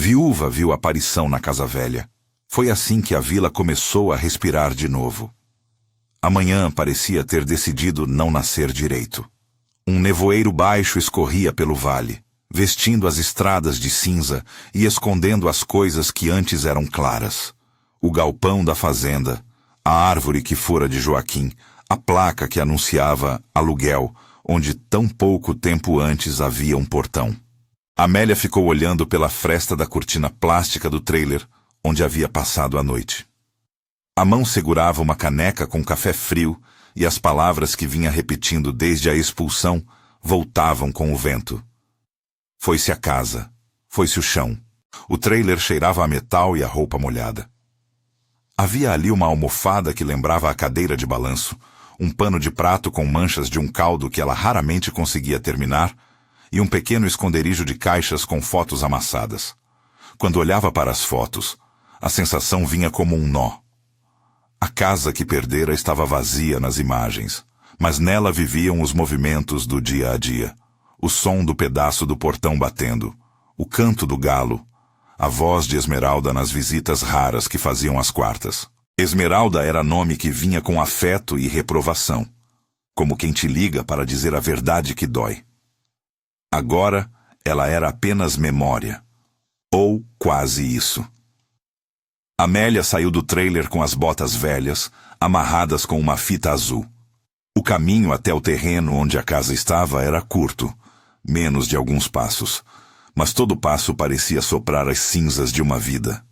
Viúva viu a aparição na casa velha. Foi assim que a vila começou a respirar de novo. A manhã parecia ter decidido não nascer direito. Um nevoeiro baixo escorria pelo vale, vestindo as estradas de cinza e escondendo as coisas que antes eram claras. O galpão da fazenda, a árvore que fora de Joaquim, a placa que anunciava aluguel, onde tão pouco tempo antes havia um portão. Amélia ficou olhando pela fresta da cortina plástica do trailer, onde havia passado a noite. A mão segurava uma caneca com café frio e as palavras que vinha repetindo desde a expulsão voltavam com o vento. Foi-se a casa, foi-se o chão. O trailer cheirava a metal e a roupa molhada. Havia ali uma almofada que lembrava a cadeira de balanço, um pano de prato com manchas de um caldo que ela raramente conseguia terminar e um pequeno esconderijo de caixas com fotos amassadas. Quando olhava para as fotos, a sensação vinha como um nó. A casa que perdera estava vazia nas imagens, mas nela viviam os movimentos do dia a dia. O som do pedaço do portão batendo, o canto do galo, a voz de Esmeralda nas visitas raras que faziam às quartas. Esmeralda era nome que vinha com afeto e reprovação, como quem te liga para dizer a verdade que dói. Agora, ela era apenas memória, ou quase isso. Amélia saiu do trailer com as botas velhas, amarradas com uma fita azul. O caminho até o terreno onde a casa estava era curto, menos de alguns passos, mas todo passo parecia soprar as cinzas de uma vida.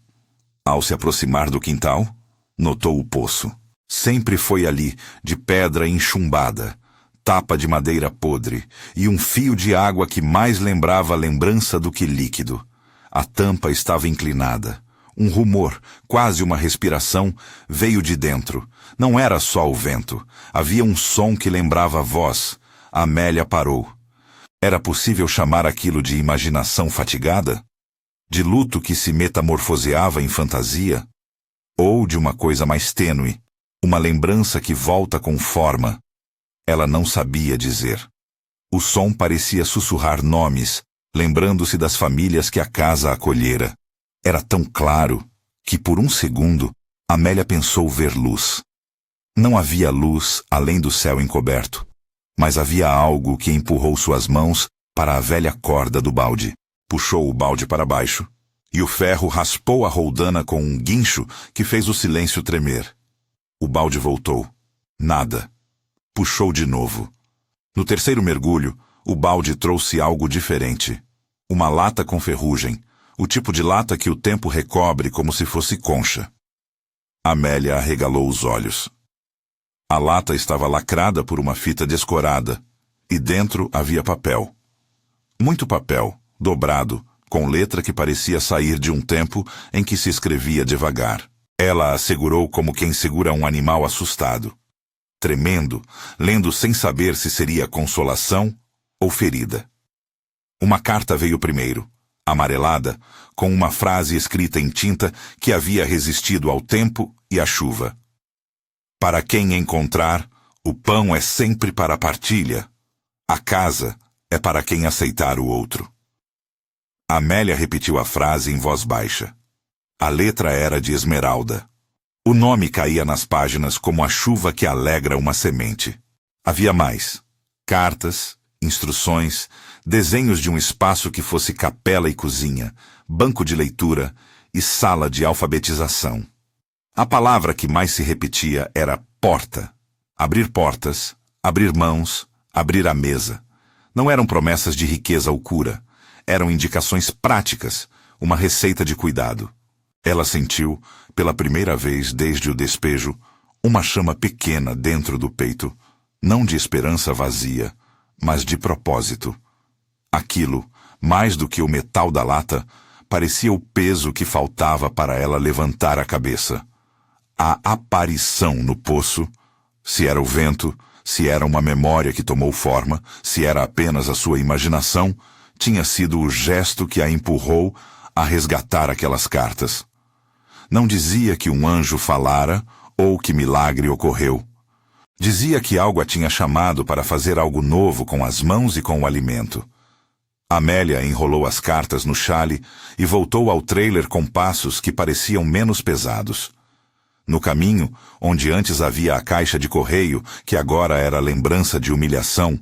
Ao se aproximar do quintal, notou o poço. Sempre foi ali, de pedra enchumbada, tapa de madeira podre e um fio de água que mais lembrava a lembrança do que líquido. A tampa estava inclinada. Um rumor, quase uma respiração, veio de dentro. Não era só o vento. Havia um som que lembrava a voz. Amélia parou. Era possível chamar aquilo de imaginação fatigada? De luto que se metamorfoseava em fantasia? Ou de uma coisa mais tênue, uma lembrança que volta com forma? Ela não sabia dizer. O som parecia sussurrar nomes, lembrando-se das famílias que a casa acolhera. Era tão claro que, por um segundo, Amélia pensou ver luz. Não havia luz além do céu encoberto, mas havia algo que empurrou suas mãos para a velha corda do balde. Puxou o balde para baixo, e o ferro raspou a roldana com um guincho que fez o silêncio tremer. O balde voltou. Nada. Puxou de novo. No terceiro mergulho, o balde trouxe algo diferente. Uma lata com ferrugem, o tipo de lata que o tempo recobre como se fosse concha. Amélia arregalou os olhos. A lata estava lacrada por uma fita descorada, e dentro havia papel. Muito papel, dobrado, com letra que parecia sair de um tempo em que se escrevia devagar. Ela a segurou como quem segura um animal assustado. Tremendo, lendo sem saber se seria consolação ou ferida. Uma carta veio primeiro, amarelada, com uma frase escrita em tinta que havia resistido ao tempo e à chuva. Para quem encontrar, o pão é sempre para a partilha. A casa é para quem aceitar o outro. Amélia repetiu a frase em voz baixa. A letra era de Esmeralda. O nome caía nas páginas como a chuva que alegra uma semente. Havia mais. Cartas, instruções, desenhos de um espaço que fosse capela e cozinha, banco de leitura e sala de alfabetização. A palavra que mais se repetia era porta. Abrir portas, abrir mãos, abrir a mesa. Não eram promessas de riqueza ou cura. Eram indicações práticas, uma receita de cuidado. Ela sentiu, pela primeira vez desde o despejo, uma chama pequena dentro do peito, não de esperança vazia, mas de propósito. Aquilo, mais do que o metal da lata, parecia o peso que faltava para ela levantar a cabeça. A aparição no poço, se era o vento, se era uma memória que tomou forma, se era apenas a sua imaginação, tinha sido o gesto que a empurrou a resgatar aquelas cartas. Não dizia que um anjo falara ou que milagre ocorreu. Dizia que algo a tinha chamado para fazer algo novo com as mãos e com o alimento. Amélia enrolou as cartas no chale e voltou ao trailer com passos que pareciam menos pesados. No caminho, onde antes havia a caixa de correio, que agora era lembrança de humilhação,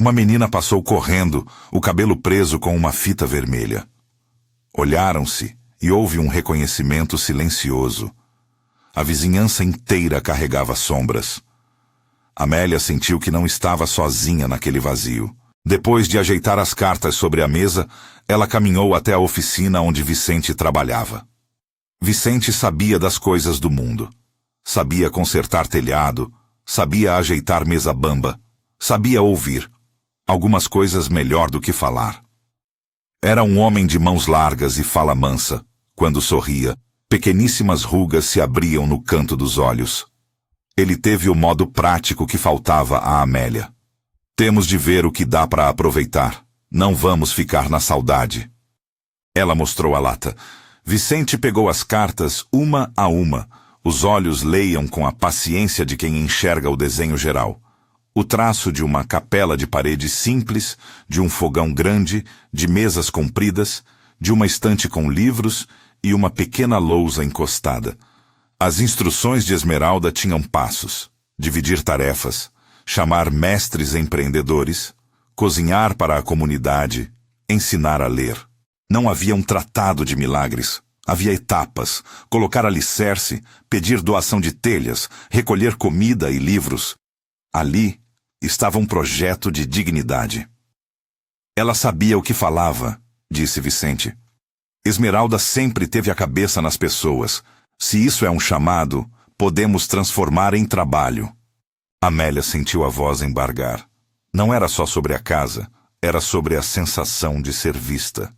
uma menina passou correndo, o cabelo preso com uma fita vermelha. Olharam-se e houve um reconhecimento silencioso. A vizinhança inteira carregava sombras. Amélia sentiu que não estava sozinha naquele vazio. Depois de ajeitar as cartas sobre a mesa, ela caminhou até a oficina onde Vicente trabalhava. Vicente sabia das coisas do mundo. Sabia consertar telhado, sabia ajeitar mesa bamba, sabia ouvir. Algumas coisas melhor do que falar. Era um homem de mãos largas e fala mansa. Quando sorria, pequeníssimas rugas se abriam no canto dos olhos. Ele teve o modo prático que faltava a Amélia. Temos de ver o que dá para aproveitar. Não vamos ficar na saudade. Ela mostrou a lata. Vicente pegou as cartas uma a uma. Os olhos leiam com a paciência de quem enxerga o desenho geral. O traço de uma capela de parede simples, de um fogão grande, de mesas compridas, de uma estante com livros e uma pequena lousa encostada. As instruções de Esmeralda tinham passos: dividir tarefas, chamar mestres empreendedores, cozinhar para a comunidade, ensinar a ler. Não havia um tratado de milagres. Havia etapas: colocar alicerce, pedir doação de telhas, recolher comida e livros. Ali estava um projeto de dignidade. Ela sabia o que falava, disse Vicente. Esmeralda sempre teve a cabeça nas pessoas. Se isso é um chamado, podemos transformar em trabalho. Amélia sentiu a voz embargar. Não era só sobre a casa, era sobre a sensação de ser vista.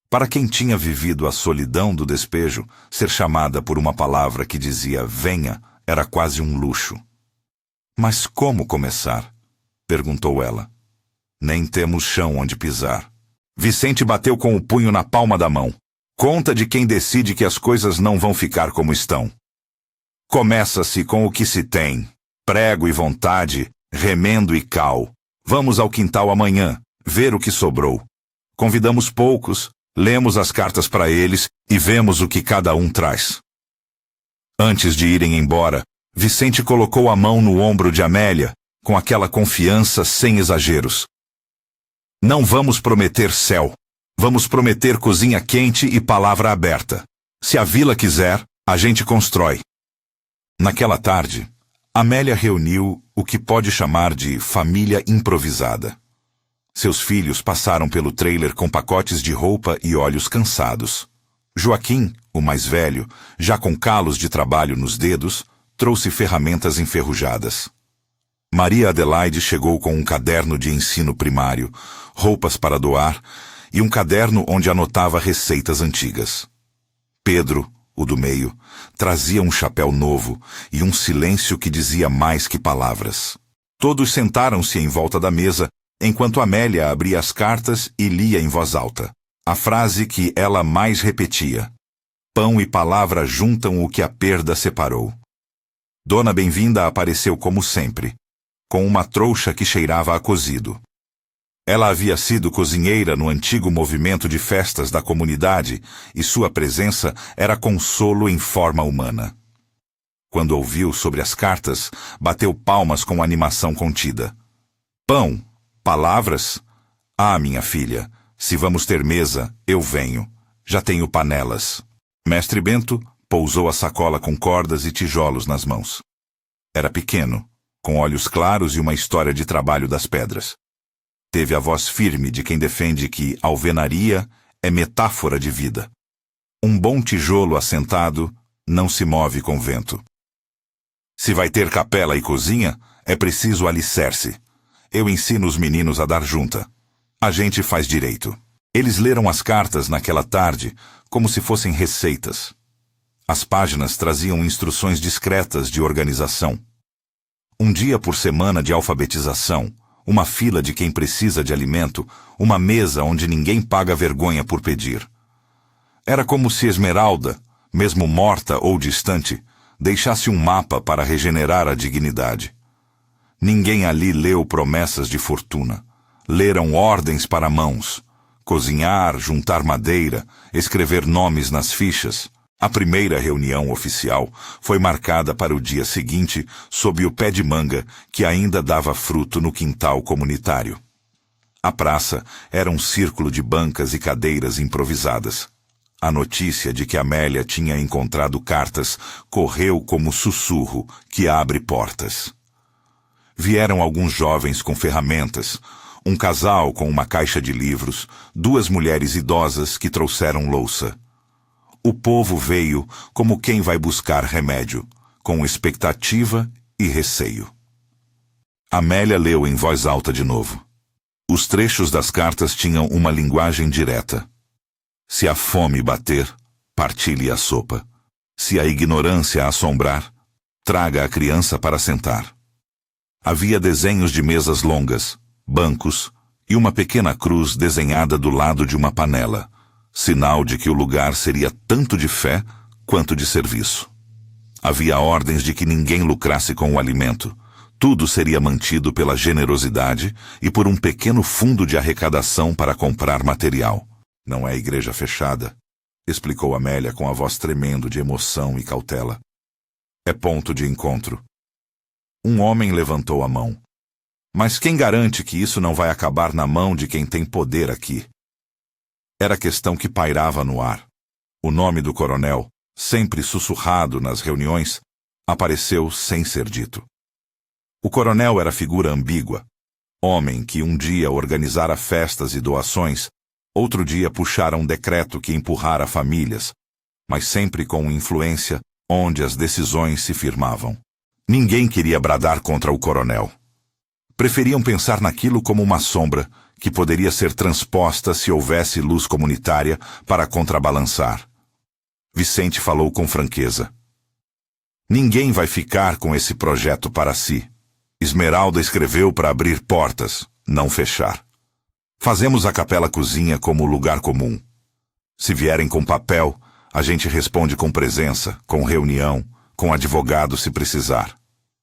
Para quem tinha vivido a solidão do despejo, ser chamada por uma palavra que dizia venha era quase um luxo. Mas como começar? Perguntou ela. Nem temos chão onde pisar. Vicente bateu com o punho na palma da mão. Conta de quem decide que as coisas não vão ficar como estão. Começa-se com o que se tem. Prego e vontade, remendo e cal. Vamos ao quintal amanhã, ver o que sobrou. Convidamos poucos, lemos as cartas para eles e vemos o que cada um traz. Antes de irem embora, Vicente colocou a mão no ombro de Amélia, com aquela confiança sem exageros. Não vamos prometer céu. Vamos prometer cozinha quente e palavra aberta. Se a vila quiser, a gente constrói. Naquela tarde, Amélia reuniu o que pode chamar de família improvisada. Seus filhos passaram pelo trailer com pacotes de roupa e olhos cansados. Joaquim, o mais velho, já com calos de trabalho nos dedos, trouxe ferramentas enferrujadas. Maria Adelaide chegou com um caderno de ensino primário, roupas para doar e um caderno onde anotava receitas antigas. Pedro, o do meio, trazia um chapéu novo e um silêncio que dizia mais que palavras. Todos sentaram-se em volta da mesa, enquanto Amélia abria as cartas e lia em voz alta. A frase que ela mais repetia: pão e palavra juntam o que a perda separou. Dona Bem-vinda apareceu como sempre, com uma trouxa que cheirava a cozido. Ela havia sido cozinheira no antigo movimento de festas da comunidade e sua presença era consolo em forma humana. Quando ouviu sobre as cartas, bateu palmas com animação contida. Pão, palavras? Ah, minha filha, se vamos ter mesa, eu venho. Já tenho panelas. Mestre Bento pousou a sacola com cordas e tijolos nas mãos. Era pequeno, com olhos claros e uma história de trabalho das pedras. Teve a voz firme de quem defende que alvenaria é metáfora de vida. Um bom tijolo assentado não se move com vento. Se vai ter capela e cozinha, é preciso alicerce. Eu ensino os meninos a dar junta. A gente faz direito. Eles leram as cartas naquela tarde como se fossem receitas. As páginas traziam instruções discretas de organização. Um dia por semana de alfabetização, uma fila de quem precisa de alimento, uma mesa onde ninguém paga vergonha por pedir. Era como se Esmeralda, mesmo morta ou distante, deixasse um mapa para regenerar a dignidade. Ninguém ali leu promessas de fortuna. Leram ordens para mãos. Cozinhar, juntar madeira, escrever nomes nas fichas. A primeira reunião oficial foi marcada para o dia seguinte sob o pé de manga que ainda dava fruto no quintal comunitário. A praça era um círculo de bancas e cadeiras improvisadas. A notícia de que Amélia tinha encontrado cartas correu como sussurro que abre portas. Vieram alguns jovens com ferramentas, um casal com uma caixa de livros, duas mulheres idosas que trouxeram louça. O povo veio como quem vai buscar remédio, com expectativa e receio. Amélia leu em voz alta de novo. Os trechos das cartas tinham uma linguagem direta. Se a fome bater, partilhe a sopa. Se a ignorância assombrar, traga a criança para sentar. Havia desenhos de mesas longas, bancos e uma pequena cruz desenhada do lado de uma panela, sinal de que o lugar seria tanto de fé quanto de serviço. Havia ordens de que ninguém lucrasse com o alimento. Tudo seria mantido pela generosidade e por um pequeno fundo de arrecadação para comprar material. Não é igreja fechada, explicou Amélia com a voz tremendo de emoção e cautela. É ponto de encontro. Um homem levantou a mão. Mas quem garante que isso não vai acabar na mão de quem tem poder aqui? Era a questão que pairava no ar. O nome do coronel, sempre sussurrado nas reuniões, apareceu sem ser dito. O coronel era figura ambígua, homem que um dia organizara festas e doações, outro dia puxara um decreto que empurrara famílias, mas sempre com influência onde as decisões se firmavam. Ninguém queria bradar contra o coronel. Preferiam pensar naquilo como uma sombra que poderia ser transposta se houvesse luz comunitária para contrabalançar. Vicente falou com franqueza. Ninguém vai ficar com esse projeto para si. Esmeralda escreveu para abrir portas, não fechar. Fazemos a Capela Cozinha como lugar comum. Se vierem com papel, a gente responde com presença, com reunião, com advogado se precisar.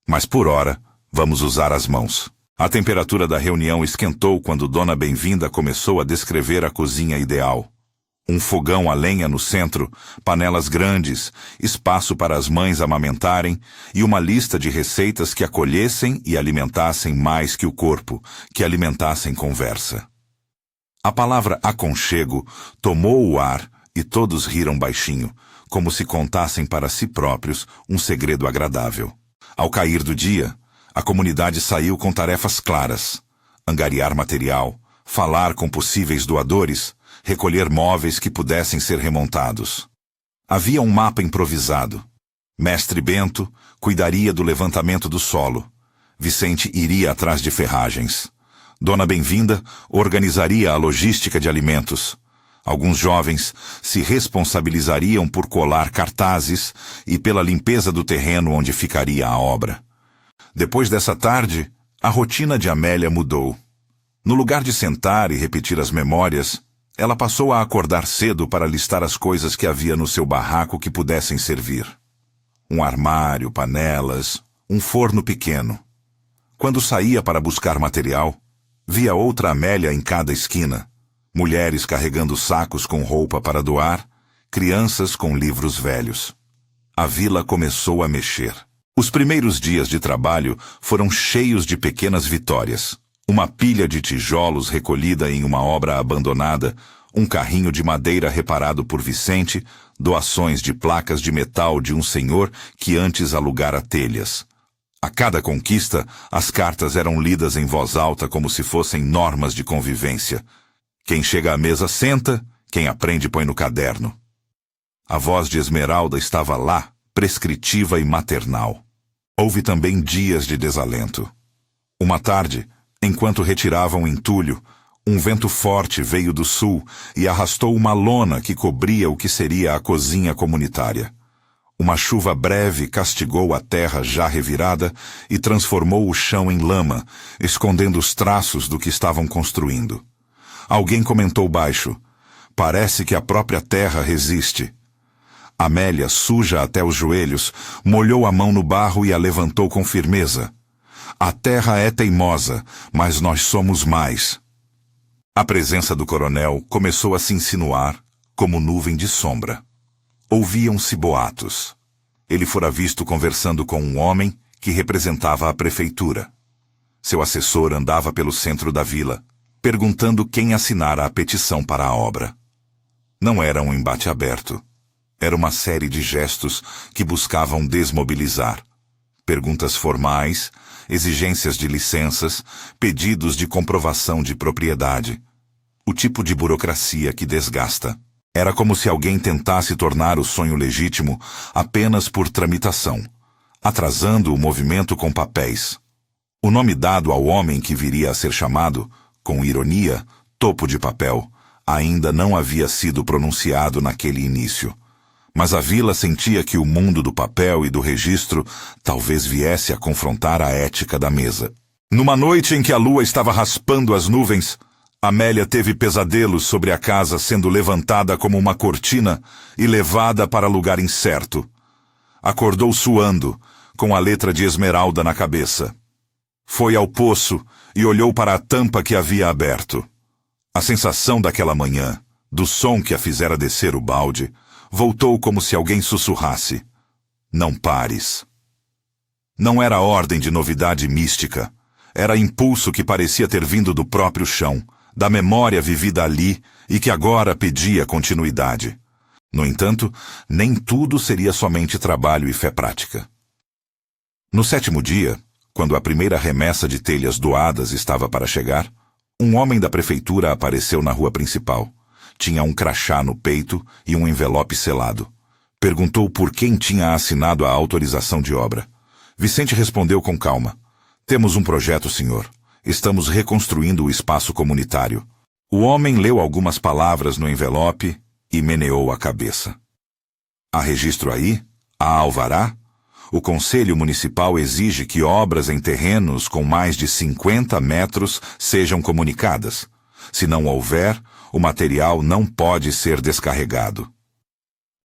Mas por hora, vamos usar as mãos. A temperatura da reunião esquentou quando Dona Bem-vinda começou a descrever a cozinha ideal. Um fogão a lenha no centro, panelas grandes, espaço para as mães amamentarem e uma lista de receitas que acolhessem e alimentassem mais que o corpo, que alimentassem conversa. A palavra aconchego tomou o ar e todos riram baixinho, como se contassem para si próprios um segredo agradável. Ao cair do dia, a comunidade saiu com tarefas claras: angariar material, falar com possíveis doadores, recolher móveis que pudessem ser remontados. Havia um mapa improvisado. Mestre Bento cuidaria do levantamento do solo. Vicente iria atrás de ferragens. Dona Bem-vinda organizaria a logística de alimentos. Alguns jovens se responsabilizariam por colar cartazes e pela limpeza do terreno onde ficaria a obra. Depois dessa tarde, a rotina de Amélia mudou. No lugar de sentar e repetir as memórias, ela passou a acordar cedo para listar as coisas que havia no seu barraco que pudessem servir. Um armário, panelas, um forno pequeno. Quando saía para buscar material, via outra Amélia em cada esquina. Mulheres carregando sacos com roupa para doar, crianças com livros velhos. A vila começou a mexer. Os primeiros dias de trabalho foram cheios de pequenas vitórias. Uma pilha de tijolos recolhida em uma obra abandonada, um carrinho de madeira reparado por Vicente, doações de placas de metal de um senhor que antes alugara telhas. A cada conquista, as cartas eram lidas em voz alta como se fossem normas de convivência. Quem chega à mesa senta, quem aprende põe no caderno. A voz de Esmeralda estava lá, prescritiva e maternal. Houve também dias de desalento. Uma tarde, enquanto retiravam entulho, um vento forte veio do sul e arrastou uma lona que cobria o que seria a cozinha comunitária. Uma chuva breve castigou a terra já revirada e transformou o chão em lama, escondendo os traços do que estavam construindo. Alguém comentou baixo: "Parece que a própria terra resiste." Amélia, suja até os joelhos, molhou a mão no barro e a levantou com firmeza. "A terra é teimosa, mas nós somos mais." A presença do coronel começou a se insinuar como nuvem de sombra. Ouviam-se boatos. Ele fora visto conversando com um homem que representava a prefeitura. Seu assessor andava pelo centro da vila, perguntando quem assinara a petição para a obra. Não era um embate aberto. Era uma série de gestos que buscavam desmobilizar. Perguntas formais, exigências de licenças, pedidos de comprovação de propriedade. O tipo de burocracia que desgasta. Era como se alguém tentasse tornar o sonho legítimo apenas por tramitação, atrasando o movimento com papéis. O nome dado ao homem que viria a ser chamado, com ironia, topo de papel, ainda não havia sido pronunciado naquele início. Mas a vila sentia que o mundo do papel e do registro talvez viesse a confrontar a ética da mesa. Numa noite em que a lua estava raspando as nuvens, Amélia teve pesadelos sobre a casa sendo levantada como uma cortina e levada para lugar incerto. Acordou suando, com a letra de esmeralda na cabeça. Foi ao poço e olhou para a tampa que havia aberto. A sensação daquela manhã, do som que a fizera descer o balde, voltou como se alguém sussurrasse. Não pares. Não era ordem de novidade mística. Era impulso que parecia ter vindo do próprio chão, da memória vivida ali e que agora pedia continuidade. No entanto, nem tudo seria somente trabalho e fé prática. No 7º dia, quando a primeira remessa de telhas doadas estava para chegar, um homem da prefeitura apareceu na rua principal. Tinha um crachá no peito e um envelope selado. Perguntou por quem tinha assinado a autorização de obra. Vicente respondeu com calma. Temos um projeto, senhor. Estamos reconstruindo o espaço comunitário. O homem leu algumas palavras no envelope e meneou a cabeça. Há registro aí? Há alvará? O Conselho Municipal exige que obras em terrenos com mais de 50 metros sejam comunicadas. Se não houver, o material não pode ser descarregado.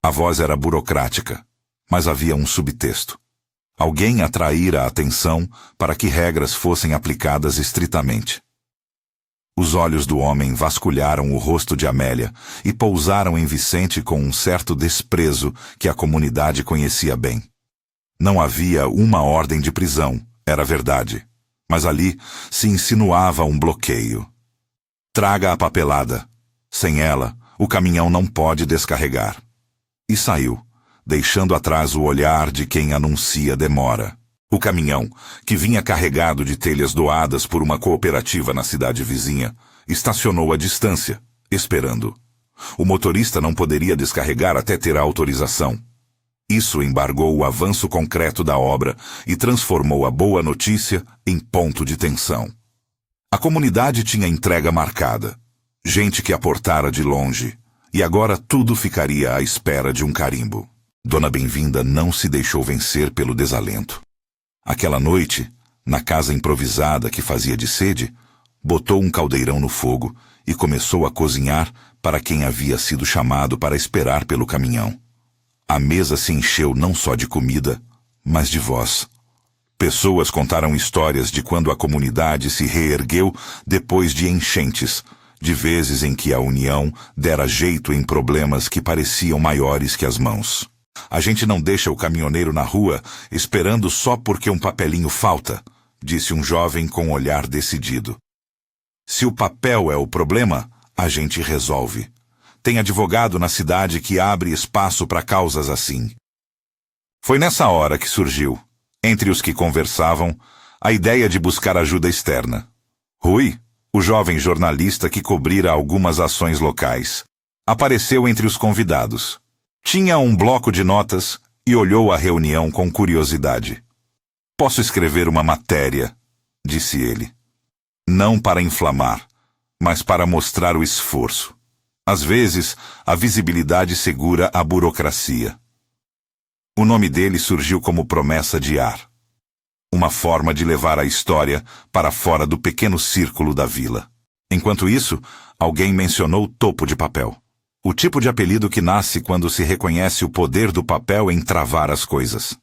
A voz era burocrática, mas havia um subtexto. Alguém atraíra a atenção para que regras fossem aplicadas estritamente. Os olhos do homem vasculharam o rosto de Amélia e pousaram em Vicente com um certo desprezo que a comunidade conhecia bem. Não havia uma ordem de prisão, era verdade, mas ali se insinuava um bloqueio. Traga a papelada. Sem ela, o caminhão não pode descarregar. E saiu, deixando atrás o olhar de quem anuncia demora. O caminhão, que vinha carregado de telhas doadas por uma cooperativa na cidade vizinha, estacionou à distância, esperando. O motorista não poderia descarregar até ter a autorização. Isso embargou o avanço concreto da obra e transformou a boa notícia em ponto de tensão. A comunidade tinha entrega marcada. Gente que aportara de longe, e agora tudo ficaria à espera de um carimbo. Dona Bem-vinda não se deixou vencer pelo desalento. Aquela noite, na casa improvisada que fazia de sede, botou um caldeirão no fogo e começou a cozinhar para quem havia sido chamado para esperar pelo caminhão. A mesa se encheu não só de comida, mas de voz. Pessoas contaram histórias de quando a comunidade se reergueu depois de enchentes, de vezes em que a união dera jeito em problemas que pareciam maiores que as mãos. A gente não deixa o caminhoneiro na rua esperando só porque um papelinho falta, disse um jovem com um olhar decidido. Se o papel é o problema, a gente resolve. Tem advogado na cidade que abre espaço para causas assim. Foi nessa hora que surgiu, entre os que conversavam, a ideia de buscar ajuda externa. Rui, o jovem jornalista que cobrira algumas ações locais, apareceu entre os convidados. Tinha um bloco de notas e olhou a reunião com curiosidade. Posso escrever uma matéria, disse ele. Não para inflamar, mas para mostrar o esforço. Às vezes, a visibilidade segura a burocracia. O nome dele surgiu como promessa de ar. Uma forma de levar a história para fora do pequeno círculo da vila. Enquanto isso, alguém mencionou topo de papel. O tipo de apelido que nasce quando se reconhece o poder do papel em travar as coisas.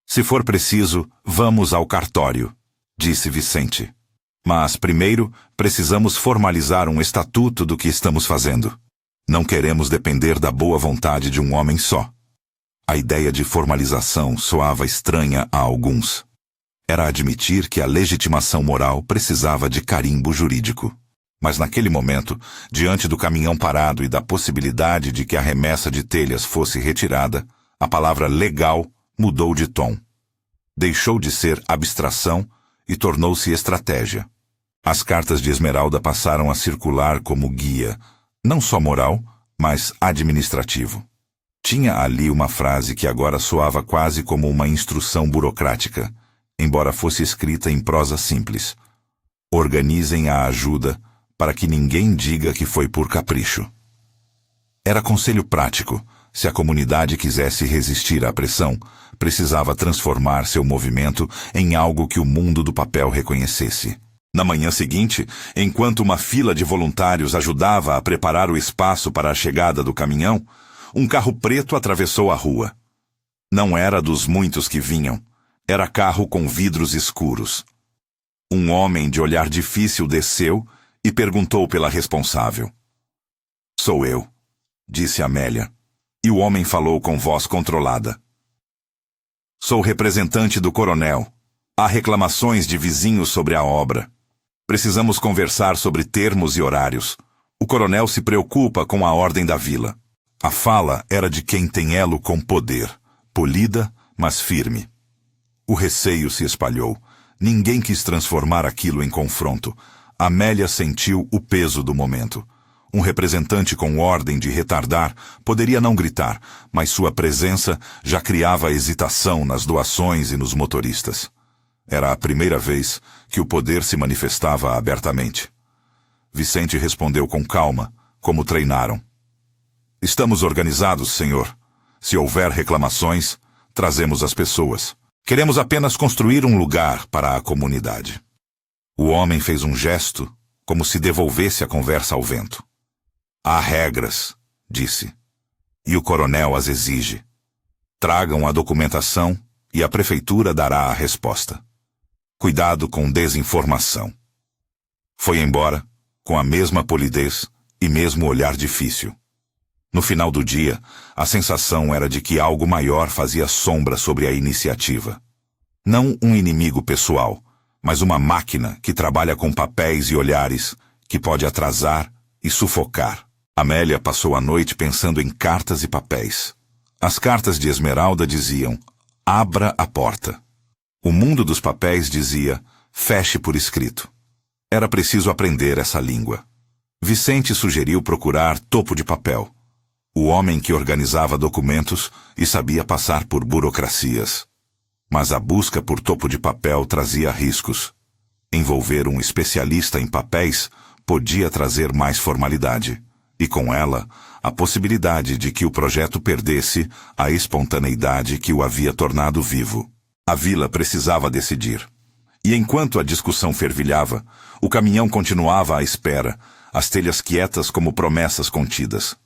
Se for preciso, vamos ao cartório, disse Vicente. Mas, primeiro, precisamos formalizar um estatuto do que estamos fazendo. Não queremos depender da boa vontade de um homem só. A ideia de formalização soava estranha a alguns. Era admitir que a legitimação moral precisava de carimbo jurídico. Mas naquele momento, diante do caminhão parado e da possibilidade de que a remessa de telhas fosse retirada, a palavra legal mudou de tom. Deixou de ser abstração e tornou-se estratégia. As cartas de Esmeralda passaram a circular como guia, não só moral, mas administrativo. Tinha ali uma frase que agora soava quase como uma instrução burocrática, embora fosse escrita em prosa simples. Organizem a ajuda para que ninguém diga que foi por capricho. Era conselho prático. Se a comunidade quisesse resistir à pressão, precisava transformar seu movimento em algo que o mundo do papel reconhecesse. Na manhã seguinte, enquanto uma fila de voluntários ajudava a preparar o espaço para a chegada do caminhão, um carro preto atravessou a rua. Não era dos muitos que vinham. Era carro com vidros escuros. Um homem de olhar difícil desceu e perguntou pela responsável. "Sou eu", disse Amélia, e o homem falou com voz controlada. "Sou representante do coronel. Há reclamações de vizinhos sobre a obra. Precisamos conversar sobre termos e horários. O coronel se preocupa com a ordem da vila." A fala era de quem tem elo com poder, polida, mas firme. O receio se espalhou. Ninguém quis transformar aquilo em confronto. Amélia sentiu o peso do momento. Um representante com ordem de retardar poderia não gritar, mas sua presença já criava hesitação nas doações e nos motoristas. Era a primeira vez que o poder se manifestava abertamente. Vicente respondeu com calma, como treinaram. "Estamos organizados, senhor. Se houver reclamações, trazemos as pessoas. Queremos apenas construir um lugar para a comunidade." O homem fez um gesto, como se devolvesse a conversa ao vento. "Há regras", disse, "e o coronel as exige. Tragam a documentação e a prefeitura dará a resposta. Cuidado com desinformação." Foi embora, com a mesma polidez e mesmo olhar difícil. No final do dia, a sensação era de que algo maior fazia sombra sobre a iniciativa. Não um inimigo pessoal, mas uma máquina que trabalha com papéis e olhares, que pode atrasar e sufocar. Amélia passou a noite pensando em cartas e papéis. As cartas de Esmeralda diziam: "Abra a porta." O mundo dos papéis dizia: "Feche por escrito." Era preciso aprender essa língua. Vicente sugeriu procurar Topo de Papel, o homem que organizava documentos e sabia passar por burocracias. Mas a busca por Topo de Papel trazia riscos. Envolver um especialista em papéis podia trazer mais formalidade, e com ela, a possibilidade de que o projeto perdesse a espontaneidade que o havia tornado vivo. A vila precisava decidir. E enquanto a discussão fervilhava, o caminhão continuava à espera, as telhas quietas como promessas contidas.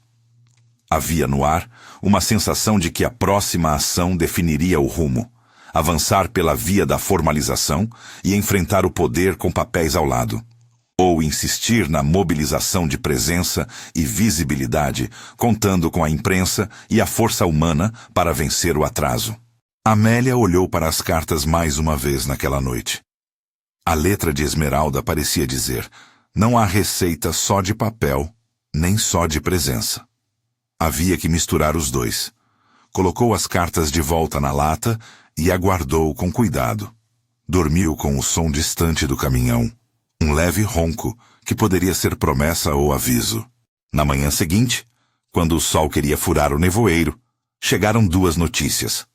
Havia no ar uma sensação de que a próxima ação definiria o rumo, avançar pela via da formalização e enfrentar o poder com papéis ao lado, ou insistir na mobilização de presença e visibilidade, contando com a imprensa e a força humana para vencer o atraso. Amélia olhou para as cartas mais uma vez naquela noite. A letra de Esmeralda parecia dizer: "Não há receita só de papel, nem só de presença." Havia que misturar os dois. Colocou as cartas de volta na lata e aguardou com cuidado. Dormiu com o som distante do caminhão, um leve ronco que poderia ser promessa ou aviso. Na manhã seguinte, quando o sol queria furar o nevoeiro, chegaram duas notícias.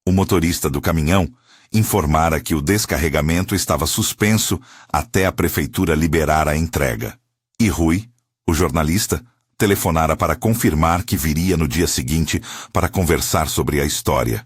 O motorista do caminhão informara que o descarregamento estava suspenso até a prefeitura liberar a entrega. E Rui, o jornalista, telefonara para confirmar que viria no dia seguinte para conversar sobre a história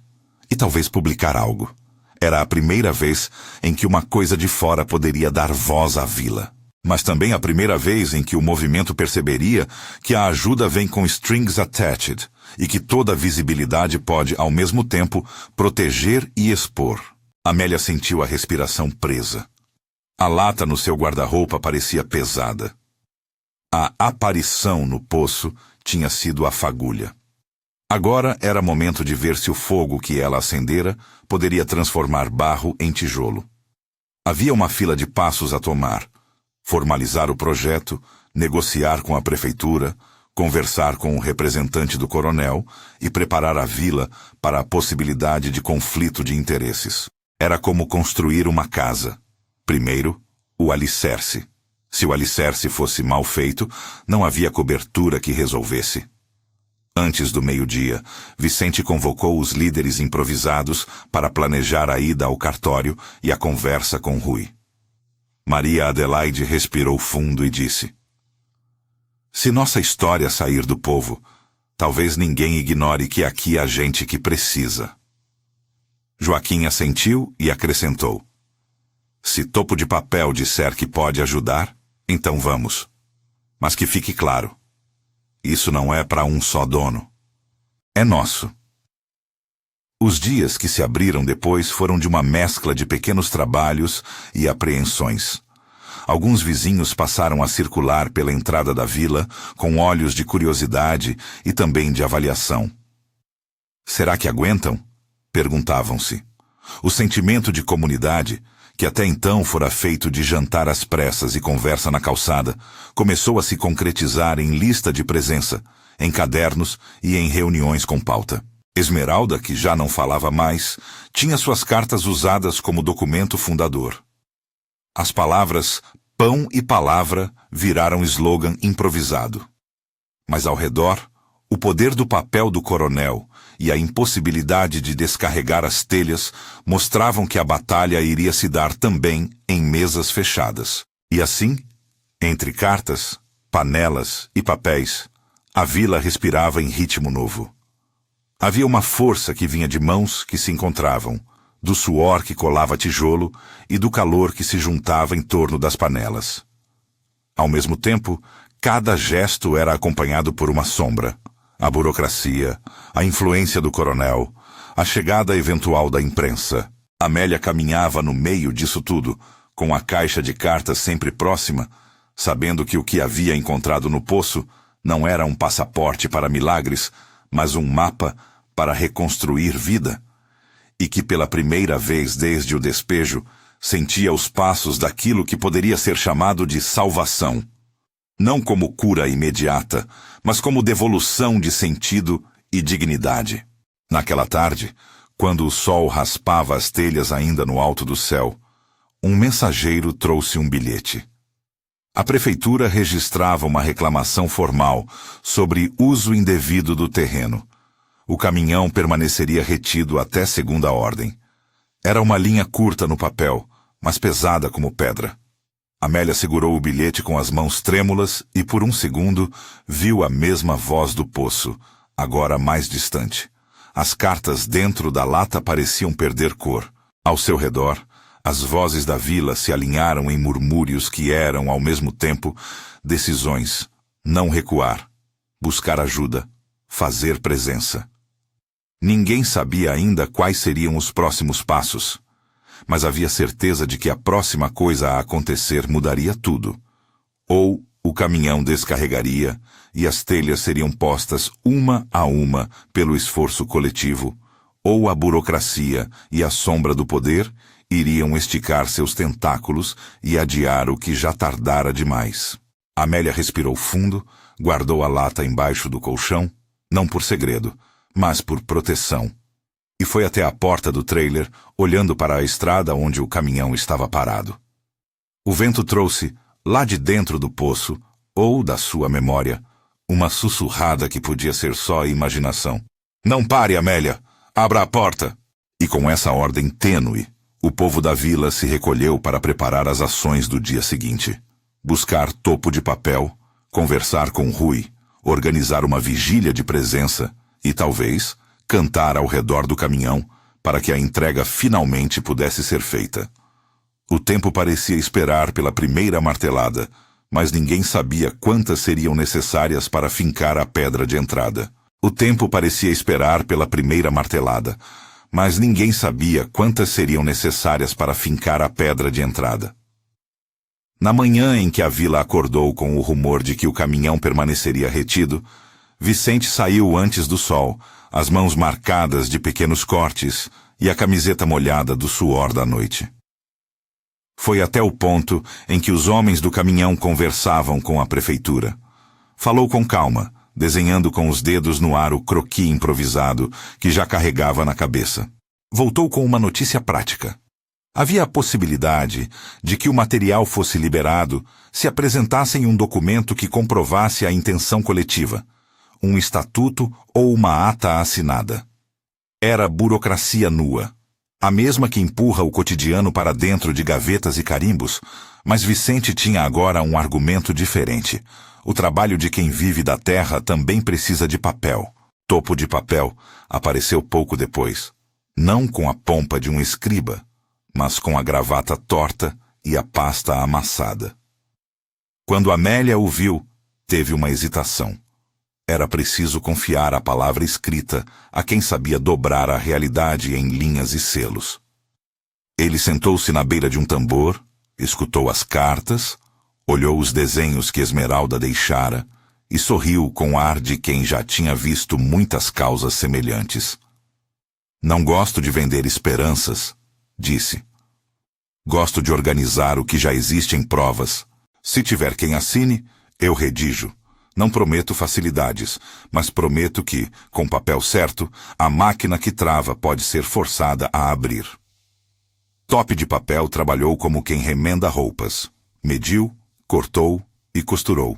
e talvez publicar algo. Era a primeira vez em que uma coisa de fora poderia dar voz à vila. Mas também a primeira vez em que o movimento perceberia que a ajuda vem com strings attached e que toda visibilidade pode, ao mesmo tempo, proteger e expor. Amélia sentiu a respiração presa. A lata no seu guarda-roupa parecia pesada. A aparição no poço tinha sido a fagulha. Agora era momento de ver se o fogo que ela acendera poderia transformar barro em tijolo. Havia uma fila de passos a tomar: formalizar o projeto, negociar com a prefeitura, conversar com o representante do coronel e preparar a vila para a possibilidade de conflito de interesses. Era como construir uma casa. Primeiro, o alicerce. Se o alicerce fosse mal feito, não havia cobertura que resolvesse. Antes do meio-dia, Vicente convocou os líderes improvisados para planejar a ida ao cartório e a conversa com Rui. Maria Adelaide respirou fundo e disse: "Se nossa história sair do povo, talvez ninguém ignore que aqui há gente que precisa." Joaquim assentiu e acrescentou: "Se Topo de Papel disser que pode ajudar, então vamos. Mas que fique claro, isso não é para um só dono. É nosso." Os dias que se abriram depois foram de uma mescla de pequenos trabalhos e apreensões. Alguns vizinhos passaram a circular pela entrada da vila com olhos de curiosidade e também de avaliação. "Será que aguentam?" perguntavam-se. O sentimento de comunidade, que até então fora feito de jantar às pressas e conversa na calçada, começou a se concretizar em lista de presença, em cadernos e em reuniões com pauta. Esmeralda, que já não falava mais, tinha suas cartas usadas como documento fundador. As palavras pão e palavra viraram slogan improvisado. Mas ao redor, o poder do papel do coronel e a impossibilidade de descarregar as telhas mostravam que a batalha iria se dar também em mesas fechadas. E assim, entre cartas, panelas e papéis, a vila respirava em ritmo novo. Havia uma força que vinha de mãos que se encontravam, do suor que colava tijolo e do calor que se juntava em torno das panelas. Ao mesmo tempo, cada gesto era acompanhado por uma sombra: a burocracia, a influência do coronel, a chegada eventual da imprensa. Amélia caminhava no meio disso tudo, com a caixa de cartas sempre próxima, sabendo que o que havia encontrado no poço não era um passaporte para milagres, mas um mapa para reconstruir vida, e que pela primeira vez desde o despejo sentia os passos daquilo que poderia ser chamado de salvação. Não como cura imediata, mas como devolução de sentido e dignidade. Naquela tarde, quando o sol raspava as telhas ainda no alto do céu, um mensageiro trouxe um bilhete. A prefeitura registrava uma reclamação formal sobre uso indevido do terreno. O caminhão permaneceria retido até segunda ordem. Era uma linha curta no papel, mas pesada como pedra. Amélia segurou o bilhete com as mãos trêmulas e por um segundo viu a mesma voz do poço, agora mais distante. As cartas dentro da lata pareciam perder cor. Ao seu redor, as vozes da vila se alinharam em murmúrios que eram, ao mesmo tempo, decisões: não recuar, buscar ajuda, fazer presença. Ninguém sabia ainda quais seriam os próximos passos, mas havia certeza de que a próxima coisa a acontecer mudaria tudo. Ou o caminhão descarregaria e as telhas seriam postas uma a uma pelo esforço coletivo, ou a burocracia e a sombra do poder iriam esticar seus tentáculos e adiar o que já tardara demais. Amélia respirou fundo, guardou a lata embaixo do colchão, não por segredo, mas por proteção, e foi até a porta do trailer, olhando para a estrada onde o caminhão estava parado. O vento trouxe, lá de dentro do poço, ou da sua memória, uma sussurrada que podia ser só imaginação. "Não pare, Amélia! Abra a porta!" E com essa ordem tênue, o povo da vila se recolheu para preparar as ações do dia seguinte. Buscar Topo de Papel, conversar com Rui, organizar uma vigília de presença e, talvez, cantar ao redor do caminhão para que a entrega finalmente pudesse ser feita. O tempo parecia esperar pela primeira martelada, mas ninguém sabia quantas seriam necessárias para fincar a pedra de entrada. O tempo parecia esperar pela primeira martelada, mas ninguém sabia quantas seriam necessárias para fincar a pedra de entrada. Na manhã em que a vila acordou com o rumor de que o caminhão permaneceria retido, Vicente saiu antes do sol, as mãos marcadas de pequenos cortes e a camiseta molhada do suor da noite. Foi até o ponto em que os homens do caminhão conversavam com a prefeitura. Falou com calma, desenhando com os dedos no ar o croquis improvisado que já carregava na cabeça. Voltou com uma notícia prática. Havia a possibilidade de que o material fosse liberado se apresentassem um documento que comprovasse a intenção coletiva, um estatuto ou uma ata assinada. Era burocracia nua, a mesma que empurra o cotidiano para dentro de gavetas e carimbos, mas Vicente tinha agora um argumento diferente. O trabalho de quem vive da terra também precisa de papel. Topo de Papel apareceu pouco depois, não com a pompa de um escriba, mas com a gravata torta e a pasta amassada. Quando Amélia o viu, teve uma hesitação. Era preciso confiar a palavra escrita a quem sabia dobrar a realidade em linhas e selos. Ele sentou-se na beira de um tambor, escutou as cartas, olhou os desenhos que Esmeralda deixara e sorriu com ar de quem já tinha visto muitas causas semelhantes. Não gosto de vender esperanças, disse. Gosto de organizar o que já existe em provas. Se tiver quem assine, eu redijo. Não prometo facilidades, mas prometo que, com papel certo, a máquina que trava pode ser forçada a abrir. Topo de Papel trabalhou como quem remenda roupas. Mediu, cortou e costurou.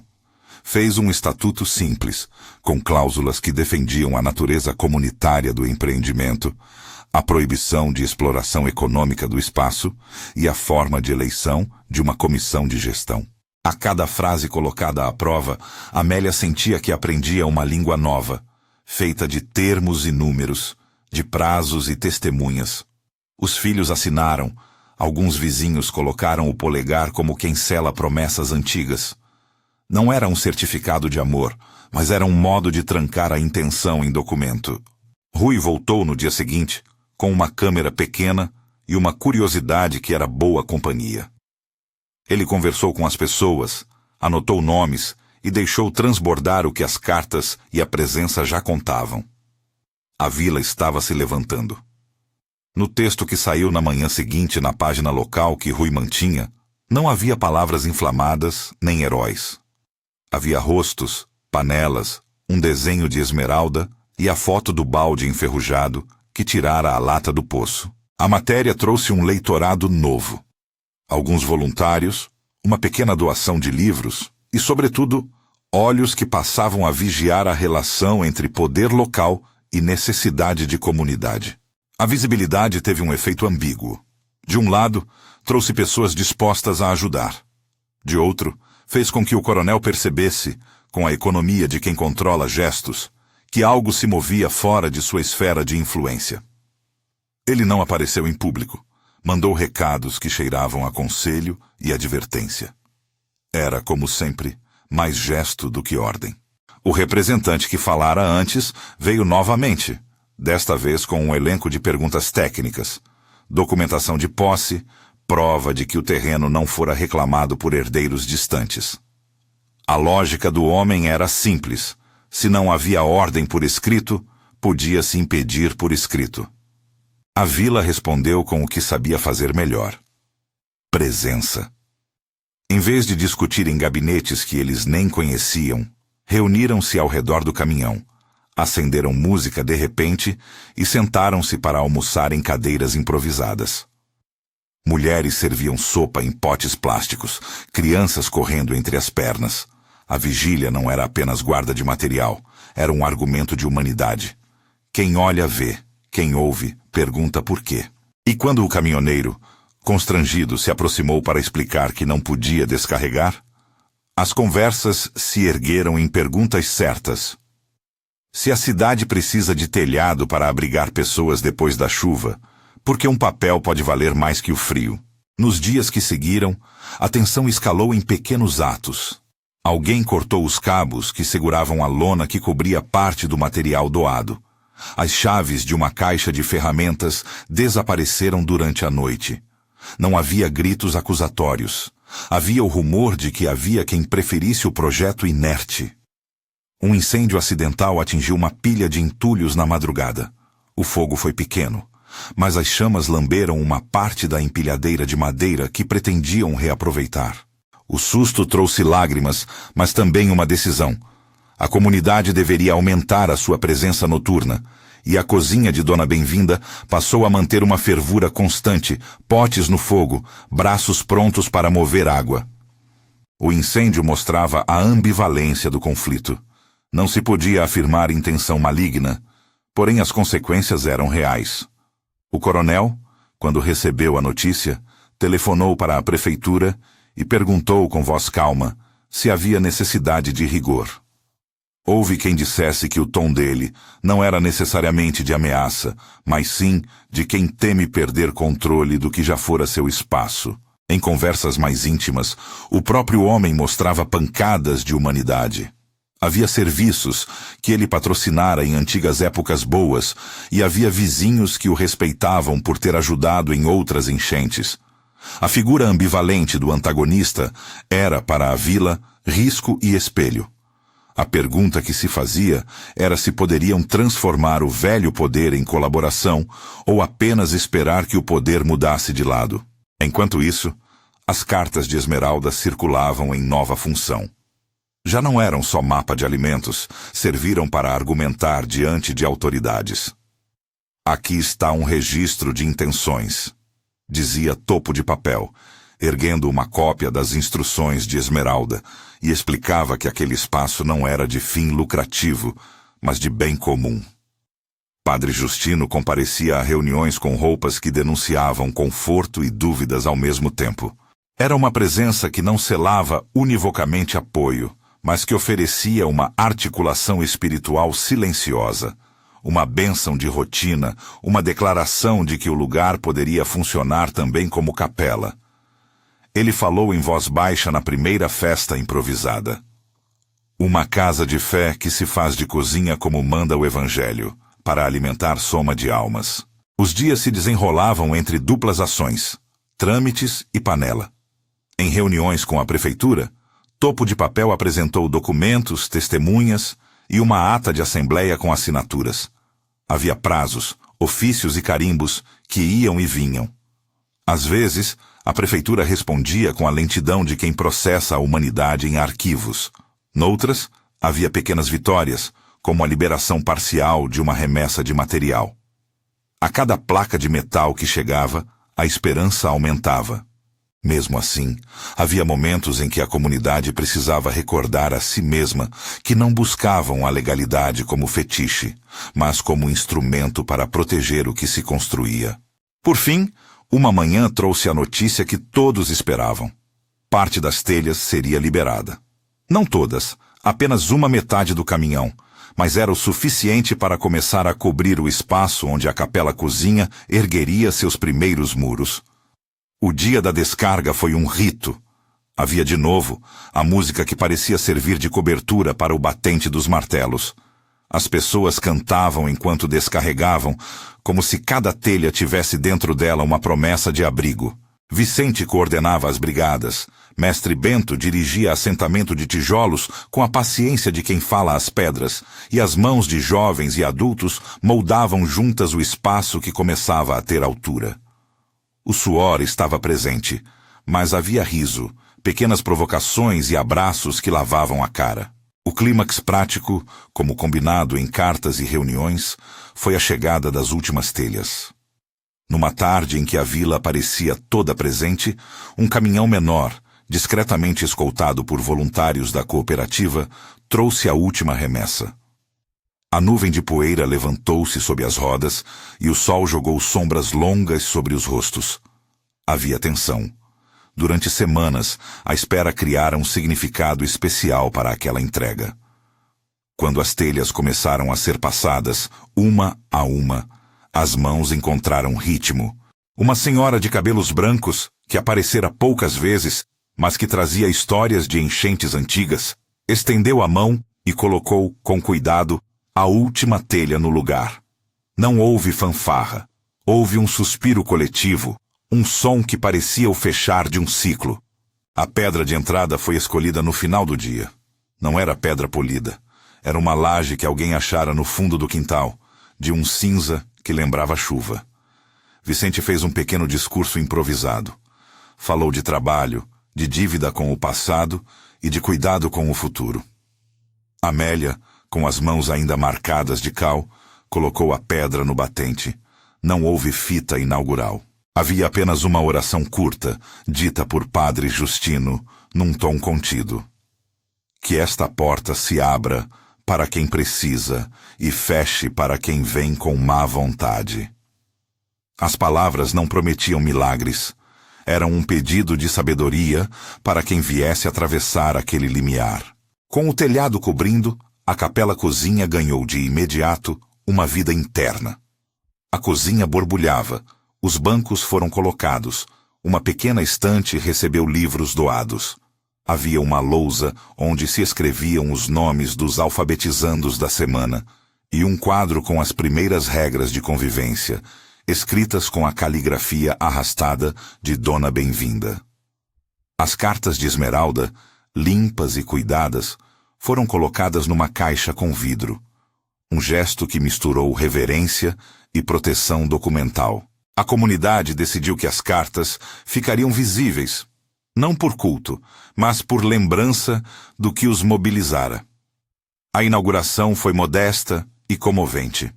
Fez um estatuto simples, com cláusulas que defendiam a natureza comunitária do empreendimento, a proibição de exploração econômica do espaço e a forma de eleição de uma comissão de gestão. A cada frase colocada à prova, Amélia sentia que aprendia uma língua nova, feita de termos e números, de prazos e testemunhas. Os filhos assinaram, alguns vizinhos colocaram o polegar como quem sela promessas antigas. Não era um certificado de amor, mas era um modo de trancar a intenção em documento. Rui voltou no dia seguinte, com uma câmera pequena e uma curiosidade que era boa companhia. Ele conversou com as pessoas, anotou nomes e deixou transbordar o que as cartas e a presença já contavam. A vila estava se levantando. No texto que saiu na manhã seguinte na página local que Rui mantinha, não havia palavras inflamadas nem heróis. Havia rostos, panelas, um desenho de Esmeralda e a foto do balde enferrujado que tirara a lata do poço. A matéria trouxe um leitorado novo. Alguns voluntários, uma pequena doação de livros e, sobretudo, olhos que passavam a vigiar a relação entre poder local e necessidade de comunidade. A visibilidade teve um efeito ambíguo. De um lado, trouxe pessoas dispostas a ajudar. De outro, fez com que o coronel percebesse, com a economia de quem controla gestos, que algo se movia fora de sua esfera de influência. Ele não apareceu em público. Mandou recados que cheiravam a conselho e advertência. Era, como sempre, mais gesto do que ordem. O representante que falara antes veio novamente, desta vez com um elenco de perguntas técnicas, documentação de posse, prova de que o terreno não fora reclamado por herdeiros distantes. A lógica do homem era simples. Se não havia ordem por escrito, podia-se impedir por escrito. A vila respondeu com o que sabia fazer melhor. Presença. Em vez de discutir em gabinetes que eles nem conheciam, reuniram-se ao redor do caminhão, acenderam música de repente e sentaram-se para almoçar em cadeiras improvisadas. Mulheres serviam sopa em potes plásticos, crianças correndo entre as pernas. A vigília não era apenas guarda de material, era um argumento de humanidade. Quem olha, vê. Quem ouve, pergunta por quê. E quando o caminhoneiro, constrangido, se aproximou para explicar que não podia descarregar, as conversas se ergueram em perguntas certas. Se a cidade precisa de telhado para abrigar pessoas depois da chuva, por que um papel pode valer mais que o frio? Nos dias que seguiram, a tensão escalou em pequenos atos. Alguém cortou os cabos que seguravam a lona que cobria parte do material doado. As chaves de uma caixa de ferramentas desapareceram durante a noite. Não havia gritos acusatórios. Havia o rumor de que havia quem preferisse o projeto inerte. Um incêndio acidental atingiu uma pilha de entulhos na madrugada. O fogo foi pequeno, mas as chamas lamberam uma parte da empilhadeira de madeira que pretendiam reaproveitar. O susto trouxe lágrimas, mas também uma decisão. A comunidade deveria aumentar a sua presença noturna, e a cozinha de Dona Bem-vinda passou a manter uma fervura constante, potes no fogo, braços prontos para mover água. O incêndio mostrava a ambivalência do conflito. Não se podia afirmar intenção maligna, porém as consequências eram reais. O coronel, quando recebeu a notícia, telefonou para a prefeitura e perguntou com voz calma se havia necessidade de rigor. Houve quem dissesse que o tom dele não era necessariamente de ameaça, mas sim de quem teme perder controle do que já fora seu espaço. Em conversas mais íntimas, o próprio homem mostrava pancadas de humanidade. Havia serviços que ele patrocinara em antigas épocas boas, e havia vizinhos que o respeitavam por ter ajudado em outras enchentes. A figura ambivalente do antagonista era, para a vila, risco e espelho. A pergunta que se fazia era se poderiam transformar o velho poder em colaboração ou apenas esperar que o poder mudasse de lado. Enquanto isso, as cartas de Esmeralda circulavam em nova função. Já não eram só mapa de alimentos, serviram para argumentar diante de autoridades. Aqui está um registro de intenções, dizia Topo de Papel, erguendo uma cópia das instruções de Esmeralda, e explicava que aquele espaço não era de fim lucrativo, mas de bem comum. Padre Justino comparecia a reuniões com roupas que denunciavam conforto e dúvidas ao mesmo tempo. Era uma presença que não selava univocamente apoio, mas que oferecia uma articulação espiritual silenciosa, uma bênção de rotina, uma declaração de que o lugar poderia funcionar também como capela. Ele falou em voz baixa na primeira festa improvisada. Uma casa de fé que se faz de cozinha como manda o Evangelho, para alimentar soma de almas. Os dias se desenrolavam entre duplas ações, trâmites e panela. Em reuniões com a prefeitura, Topo de Papel apresentou documentos, testemunhas e uma ata de assembleia com assinaturas. Havia prazos, ofícios e carimbos que iam e vinham. Às vezes, a prefeitura respondia com a lentidão de quem processa a humanidade em arquivos. Noutras, havia pequenas vitórias, como a liberação parcial de uma remessa de material. A cada placa de metal que chegava, a esperança aumentava. Mesmo assim, havia momentos em que a comunidade precisava recordar a si mesma que não buscavam a legalidade como fetiche, mas como instrumento para proteger o que se construía. Por fim, uma manhã trouxe a notícia que todos esperavam. Parte das telhas seria liberada. Não todas, apenas uma metade do caminhão, mas era o suficiente para começar a cobrir o espaço onde a capela-cozinha ergueria seus primeiros muros. O dia da descarga foi um rito. Havia de novo a música que parecia servir de cobertura para o batente dos martelos. As pessoas cantavam enquanto descarregavam, como se cada telha tivesse dentro dela uma promessa de abrigo. Vicente coordenava as brigadas. Mestre Bento dirigia assentamento de tijolos com a paciência de quem fala às pedras, e as mãos de jovens e adultos moldavam juntas o espaço que começava a ter altura. O suor estava presente, mas havia riso, pequenas provocações e abraços que lavavam a cara. O clímax prático, como combinado em cartas e reuniões, foi a chegada das últimas telhas. Numa tarde em que a vila parecia toda presente, um caminhão menor, discretamente escoltado por voluntários da cooperativa, trouxe a última remessa. A nuvem de poeira levantou-se sob as rodas e o sol jogou sombras longas sobre os rostos. Havia tensão. Durante semanas, a espera criara um significado especial para aquela entrega. Quando as telhas começaram a ser passadas, uma a uma, as mãos encontraram ritmo. Uma senhora de cabelos brancos, que aparecera poucas vezes, mas que trazia histórias de enchentes antigas, estendeu a mão e colocou, com cuidado, a última telha no lugar. Não houve fanfarra. Houve um suspiro coletivo, um som que parecia o fechar de um ciclo. A pedra de entrada foi escolhida no final do dia. Não era pedra polida. Era uma laje que alguém achara no fundo do quintal, de um cinza que lembrava chuva. Vicente fez um pequeno discurso improvisado. Falou de trabalho, de dívida com o passado e de cuidado com o futuro. Amélia, com as mãos ainda marcadas de cal, colocou a pedra no batente. Não houve fita inaugural. Havia apenas uma oração curta, dita por Padre Justino, num tom contido. Que esta porta se abra para quem precisa e feche para quem vem com má vontade. As palavras não prometiam milagres. Eram um pedido de sabedoria para quem viesse atravessar aquele limiar. Com o telhado cobrindo, a capela-cozinha ganhou de imediato uma vida interna. A cozinha borbulhava, os bancos foram colocados, uma pequena estante recebeu livros doados. Havia uma lousa onde se escreviam os nomes dos alfabetizandos da semana e um quadro com as primeiras regras de convivência, escritas com a caligrafia arrastada de Dona Bem-vinda. As cartas de Esmeralda, limpas e cuidadas, foram colocadas numa caixa com vidro, um gesto que misturou reverência e proteção documental. A comunidade decidiu que as cartas ficariam visíveis, não por culto, mas por lembrança do que os mobilizara. A inauguração foi modesta e comovente.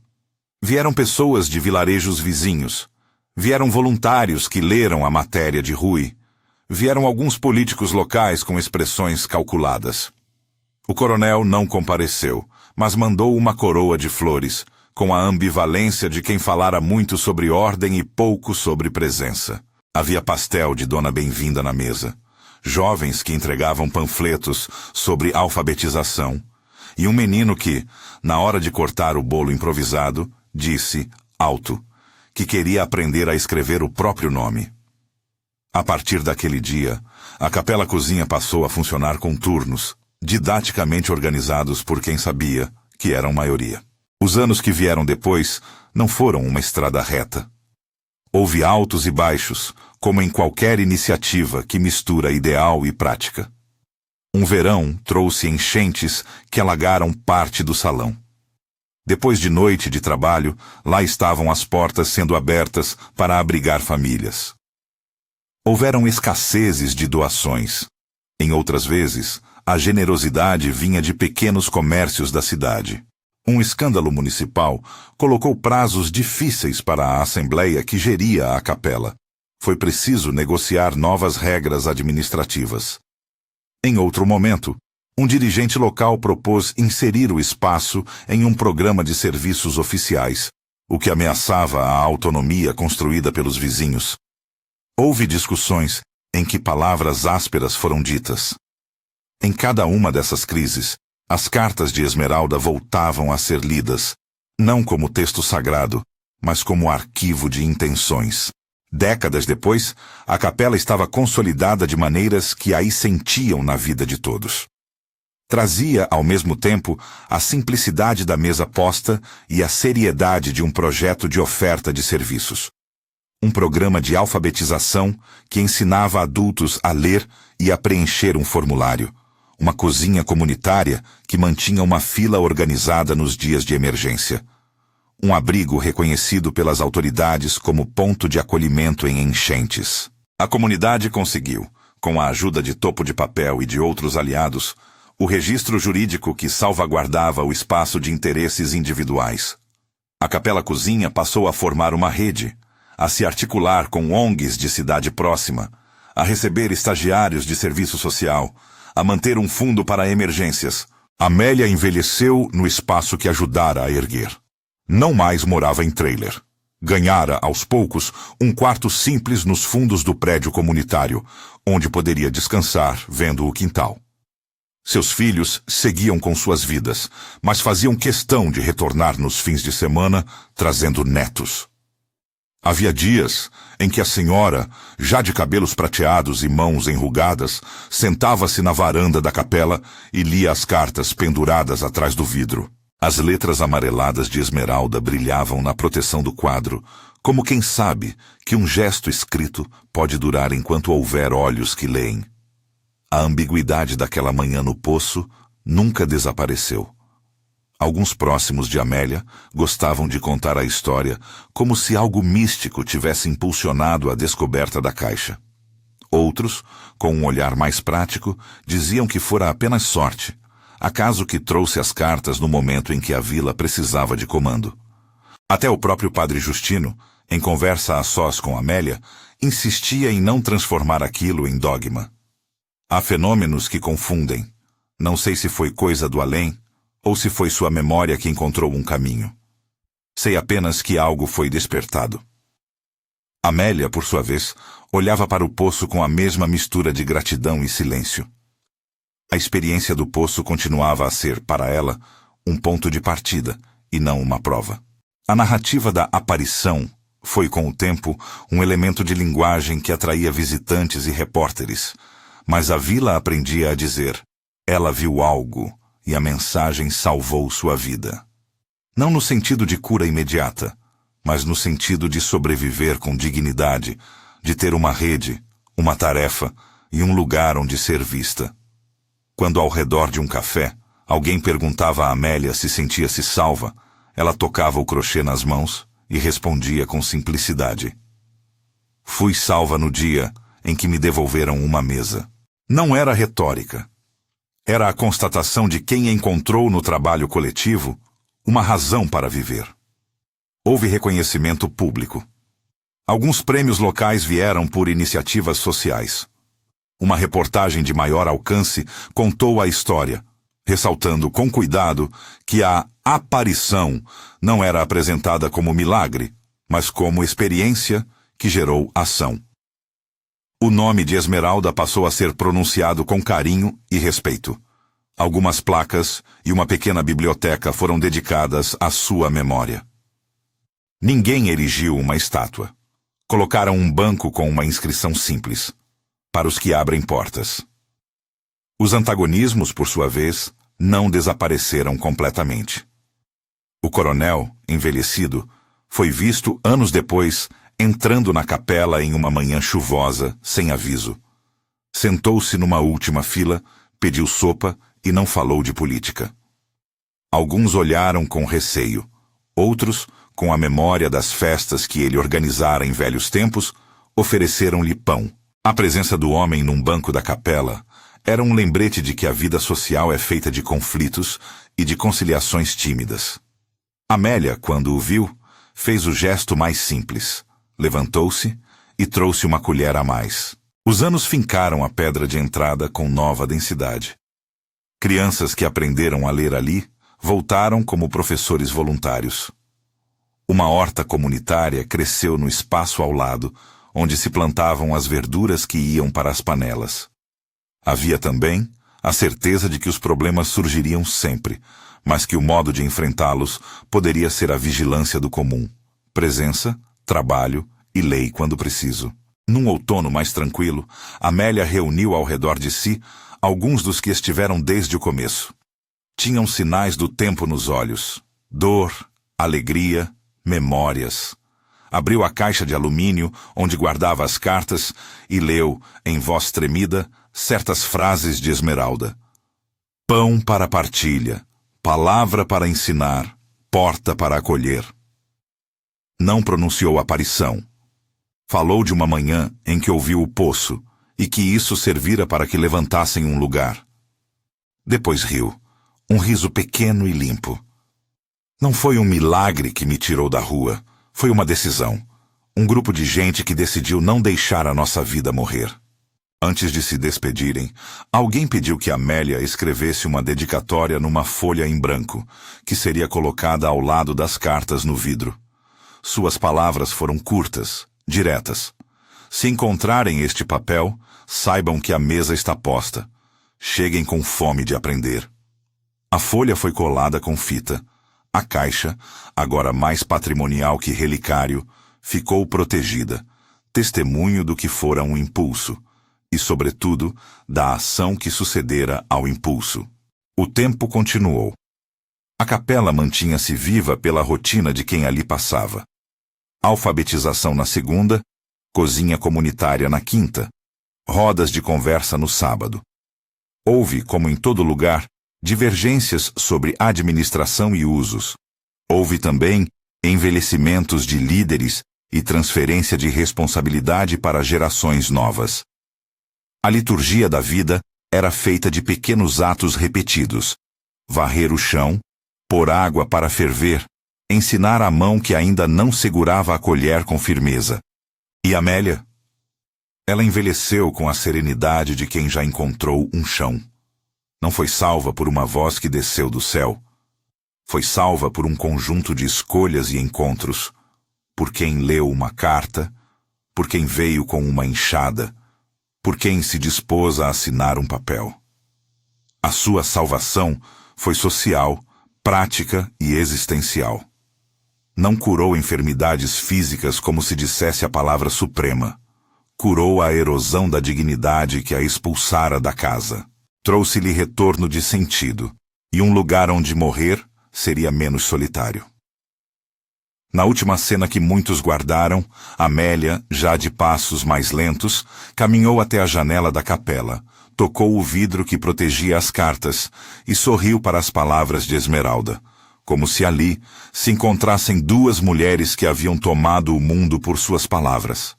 Vieram pessoas de vilarejos vizinhos. Vieram voluntários que leram a matéria de Rui. Vieram alguns políticos locais com expressões calculadas. O coronel não compareceu, mas mandou uma coroa de flores, com a ambivalência de quem falara muito sobre ordem e pouco sobre presença. Havia pastel de Dona Bem-vinda na mesa, jovens que entregavam panfletos sobre alfabetização, e um menino que, na hora de cortar o bolo improvisado, disse, alto, que queria aprender a escrever o próprio nome. A partir daquele dia, a capela-cozinha passou a funcionar com turnos, didaticamente organizados por quem sabia que eram maioria. Os anos que vieram depois não foram uma estrada reta. Houve altos e baixos, como em qualquer iniciativa que mistura ideal e prática. Um verão trouxe enchentes que alagaram parte do salão. Depois de noite de trabalho, lá estavam as portas sendo abertas para abrigar famílias. Houveram escassezes de doações. Em outras vezes, a generosidade vinha de pequenos comércios da cidade. Um escândalo municipal colocou prazos difíceis para a assembleia que geria a capela. Foi preciso negociar novas regras administrativas. Em outro momento, um dirigente local propôs inserir o espaço em um programa de serviços oficiais, o que ameaçava a autonomia construída pelos vizinhos. Houve discussões em que palavras ásperas foram ditas. Em cada uma dessas crises, as cartas de Esmeralda voltavam a ser lidas, não como texto sagrado, mas como arquivo de intenções. Décadas depois, a capela estava consolidada de maneiras que aí sentiam na vida de todos. Trazia, ao mesmo tempo, a simplicidade da mesa posta e a seriedade de um projeto de oferta de serviços. Um programa de alfabetização que ensinava adultos a ler e a preencher um formulário. Uma cozinha comunitária que mantinha uma fila organizada nos dias de emergência. Um abrigo reconhecido pelas autoridades como ponto de acolhimento em enchentes. A comunidade conseguiu, com a ajuda de Topo de Papel e de outros aliados, o registro jurídico que salvaguardava o espaço de interesses individuais. A capela-cozinha passou a formar uma rede, a se articular com ONGs de cidade próxima, a receber estagiários de serviço social, a manter um fundo para emergências. Amélia envelheceu no espaço que ajudara a erguer. Não mais morava em trailer. Ganhara, aos poucos, um quarto simples nos fundos do prédio comunitário, onde poderia descansar vendo o quintal. Seus filhos seguiam com suas vidas, mas faziam questão de retornar nos fins de semana, trazendo netos. Havia dias em que a senhora, já de cabelos prateados e mãos enrugadas, sentava-se na varanda da capela e lia as cartas penduradas atrás do vidro. As letras amareladas de Esmeralda brilhavam na proteção do quadro, como quem sabe que um gesto escrito pode durar enquanto houver olhos que leem. A ambiguidade daquela manhã no poço nunca desapareceu. Alguns próximos de Amélia gostavam de contar a história como se algo místico tivesse impulsionado a descoberta da caixa. Outros, com um olhar mais prático, diziam que fora apenas sorte, acaso que trouxe as cartas no momento em que a vila precisava de comando. Até o próprio padre Justino, em conversa a sós com Amélia, insistia em não transformar aquilo em dogma. Há fenômenos que confundem. Não sei se foi coisa do além, ou se foi sua memória que encontrou um caminho. Sei apenas que algo foi despertado. Amélia, por sua vez, olhava para o poço com a mesma mistura de gratidão e silêncio. A experiência do poço continuava a ser, para ela, um ponto de partida, e não uma prova. A narrativa da aparição foi, com o tempo, um elemento de linguagem que atraía visitantes e repórteres, mas a vila aprendia a dizer: ela viu algo, e a mensagem salvou sua vida. Não no sentido de cura imediata, mas no sentido de sobreviver com dignidade, de ter uma rede, uma tarefa e um lugar onde ser vista. Quando ao redor de um café, alguém perguntava a Amélia se sentia-se salva, ela tocava o crochê nas mãos e respondia com simplicidade: fui salva no dia em que me devolveram uma mesa. Não era retórica. Era a constatação de quem encontrou no trabalho coletivo uma razão para viver. Houve reconhecimento público. Alguns prêmios locais vieram por iniciativas sociais. Uma reportagem de maior alcance contou a história, ressaltando com cuidado que a aparição não era apresentada como milagre, mas como experiência que gerou ação. O nome de Esmeralda passou a ser pronunciado com carinho e respeito. Algumas placas e uma pequena biblioteca foram dedicadas à sua memória. Ninguém erigiu uma estátua. Colocaram um banco com uma inscrição simples: para os que abrem portas. Os antagonismos, por sua vez, não desapareceram completamente. O coronel, envelhecido, foi visto anos depois entrando na capela em uma manhã chuvosa, sem aviso. Sentou-se numa última fila, pediu sopa e não falou de política. Alguns olharam com receio. Outros, com a memória das festas que ele organizara em velhos tempos, ofereceram-lhe pão. A presença do homem num banco da capela era um lembrete de que a vida social é feita de conflitos e de conciliações tímidas. Amélia, quando o viu, fez o gesto mais simples. Levantou-se e trouxe uma colher a mais. Os anos fincaram a pedra de entrada com nova densidade. Crianças que aprenderam a ler ali voltaram como professores voluntários. Uma horta comunitária cresceu no espaço ao lado, onde se plantavam as verduras que iam para as panelas. Havia também a certeza de que os problemas surgiriam sempre, mas que o modo de enfrentá-los poderia ser a vigilância do comum: presença, trabalho e lei quando preciso. Num outono mais tranquilo, Amélia reuniu ao redor de si alguns dos que estiveram desde o começo. Tinham sinais do tempo nos olhos: dor, alegria, memórias. Abriu a caixa de alumínio onde guardava as cartas e leu, em voz tremida, certas frases de Esmeralda: pão para partilha, palavra para ensinar, porta para acolher. Não pronunciou aparição. Falou de uma manhã em que ouviu o poço e que isso servira para que levantassem um lugar. Depois riu, um riso pequeno e limpo. Não foi um milagre que me tirou da rua, foi uma decisão. Um grupo de gente que decidiu não deixar a nossa vida morrer. Antes de se despedirem, alguém pediu que Amélia escrevesse uma dedicatória numa folha em branco, que seria colocada ao lado das cartas no vidro. Suas palavras foram curtas, diretas. Se encontrarem este papel, saibam que a mesa está posta. Cheguem com fome de aprender. A folha foi colada com fita. A caixa, agora mais patrimonial que relicário, ficou protegida, testemunho do que fora um impulso, e, sobretudo, da ação que sucedera ao impulso. O tempo continuou. A capela mantinha-se viva pela rotina de quem ali passava. Alfabetização na segunda, cozinha comunitária na quinta, rodas de conversa no sábado. Houve, como em todo lugar, divergências sobre administração e usos. Houve também envelhecimentos de líderes e transferência de responsabilidade para gerações novas. A liturgia da vida era feita de pequenos atos repetidos: varrer o chão, pôr água para ferver, ensinar a mão que ainda não segurava a colher com firmeza. E Amélia? Ela envelheceu com a serenidade de quem já encontrou um chão. Não foi salva por uma voz que desceu do céu. Foi salva por um conjunto de escolhas e encontros, por quem leu uma carta, por quem veio com uma enxada, por quem se dispôs a assinar um papel. A sua salvação foi social, prática e existencial. Não curou enfermidades físicas como se dissesse a palavra suprema. Curou a erosão da dignidade que a expulsara da casa. Trouxe-lhe retorno de sentido, e um lugar onde morrer seria menos solitário. Na última cena que muitos guardaram, Amélia, já de passos mais lentos, caminhou até a janela da capela, tocou o vidro que protegia as cartas e sorriu para as palavras de Esmeralda, como se ali se encontrassem duas mulheres que haviam tomado o mundo por suas palavras.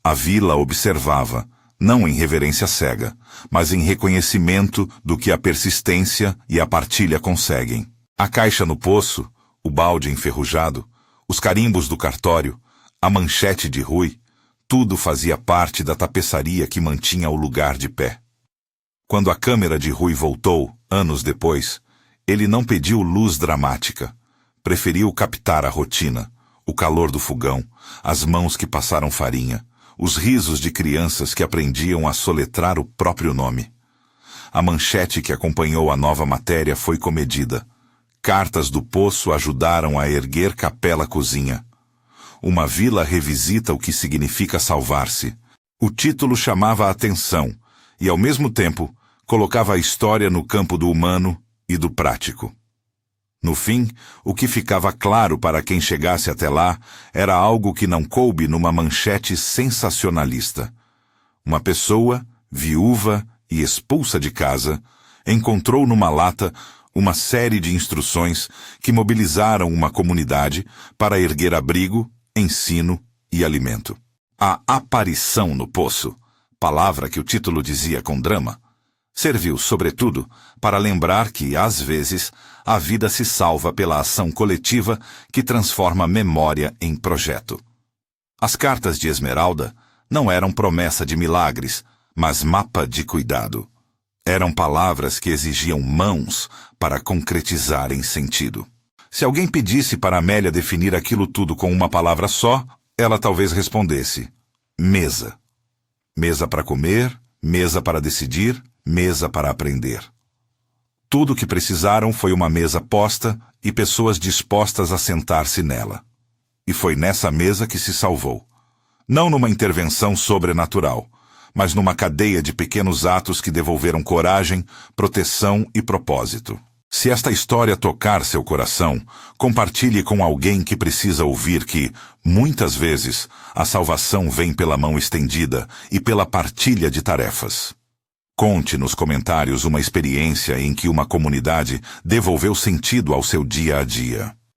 A vila observava, não em reverência cega, mas em reconhecimento do que a persistência e a partilha conseguem. A caixa no poço, o balde enferrujado, os carimbos do cartório, a manchete de Rui, tudo fazia parte da tapeçaria que mantinha o lugar de pé. Quando a câmera de Rui voltou, anos depois, ele não pediu luz dramática. Preferiu captar a rotina, o calor do fogão, as mãos que passaram farinha, os risos de crianças que aprendiam a soletrar o próprio nome. A manchete que acompanhou a nova matéria foi comedida. Cartas do Poço ajudaram a erguer Capela Cozinha. Uma vila revisita o que significa salvar-se. O título chamava a atenção e, ao mesmo tempo, colocava a história no campo do humano e do prático. No fim, o que ficava claro para quem chegasse até lá era algo que não coube numa manchete sensacionalista. Uma pessoa, viúva e expulsa de casa, encontrou numa lata uma série de instruções que mobilizaram uma comunidade para erguer abrigo, ensino e alimento. A aparição no poço, palavra que o título dizia com drama, serviu, sobretudo, para lembrar que, às vezes, a vida se salva pela ação coletiva que transforma memória em projeto. As cartas de Esmeralda não eram promessa de milagres, mas mapa de cuidado. Eram palavras que exigiam mãos para concretizarem sentido. Se alguém pedisse para Amélia definir aquilo tudo com uma palavra só, ela talvez respondesse: mesa. Mesa para comer, mesa para decidir, mesa para aprender. Tudo o que precisaram foi uma mesa posta e pessoas dispostas a sentar-se nela. E foi nessa mesa que se salvou. Não numa intervenção sobrenatural, mas numa cadeia de pequenos atos que devolveram coragem, proteção e propósito. Se esta história tocar seu coração, compartilhe com alguém que precisa ouvir que, muitas vezes, a salvação vem pela mão estendida e pela partilha de tarefas. Conte nos comentários uma experiência em que uma comunidade devolveu sentido ao seu dia a dia.